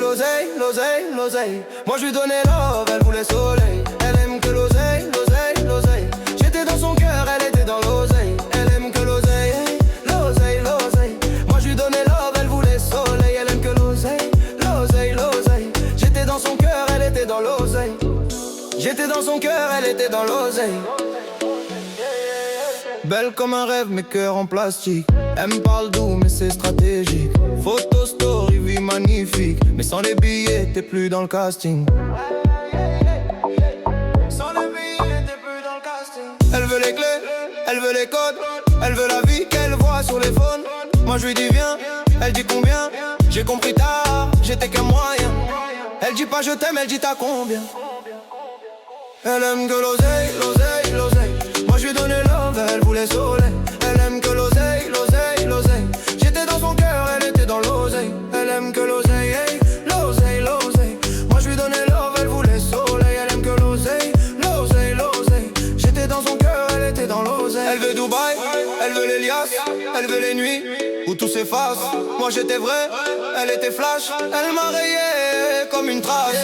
l'oseille, l'oseille, l'oseille. Moi je lui donnais love, elle voulait soleil. Elle aime que l'oseille, l'oseille, l'oseille. J'étais dans son cœur, elle était dans l'oseille. Elle aime que l'oseille, l'oseille, l'oseille. Moi je lui donnais love, elle voulait soleil. Elle aime que l'oseille, l'oseille, l'oseille. J'étais dans son cœur, elle était dans l'oseille. J'étais dans son cœur, elle était dans l'oseille. Belle comme un rêve, mais cœur en plastique. Elle me parle doux, mais c'est stratégique. Photo, story, vie magnifique. Mais sans les billets, t'es plus dans le casting. Sans les billets, t'es plus dans le casting. Elle veut les clés, elle veut les codes. Elle veut la vie qu'elle voit sur les phones. Moi je lui dis viens, elle dit combien. J'ai compris tard, j'étais qu'un moyen. Elle dit pas je t'aime, elle dit t'as combien. Elle aime que l'oseille, l'oseille, l'oseille. Moi je lui donnais love, elle voulait soleil. Elle aime que l'oseille, l'oseille, l'oseille. J'étais dans son cœur, elle était dans l'oseille. Elle aime que l'oseille, hey, l'oseille, l'oseille. Moi je lui donnais love, elle voulait soleil. Elle aime que l'oseille, l'oseille, l'oseille. J'étais dans son cœur, elle était dans l'oseille. Elle veut Dubaï, elle veut les liasses. Elle veut les nuits où tout s'efface. Moi j'étais vrai, elle était flash. Elle m'a rayé comme une trace.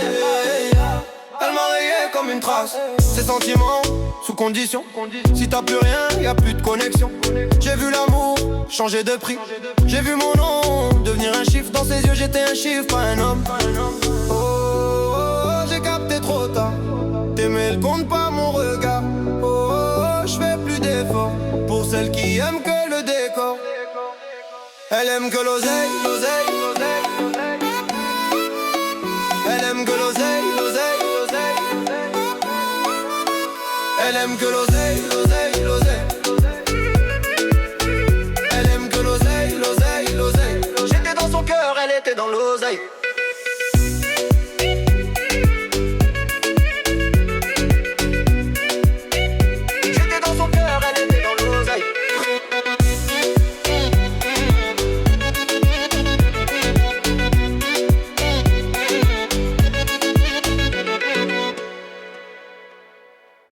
Elle m'a rayé comme une trace. Ces sentiments sous condition. Si t'as plus rien, y a plus de connexion. J'ai vu l'amour changer de prix. J'ai vu mon nom devenir un chiffre. Dans ses yeux j'étais un chiffre, pas un homme. Oh, oh, oh, j'ai capté trop tard. T'aimais le compte pas mon regard. Oh, oh, oh, je fais plus d'efforts pour celle qui aime que le décor. Elle aime que l'oseille, l'oseille, l'oseille. Elle aime que l'oseille, l'oseille, l'oseille. Elle aime que l'oseille, l'oseille, l'oseille. Elle aime que l'oseille, l'oseille, l'oseille. J'étais dans son cœur, elle était dans l'oseille.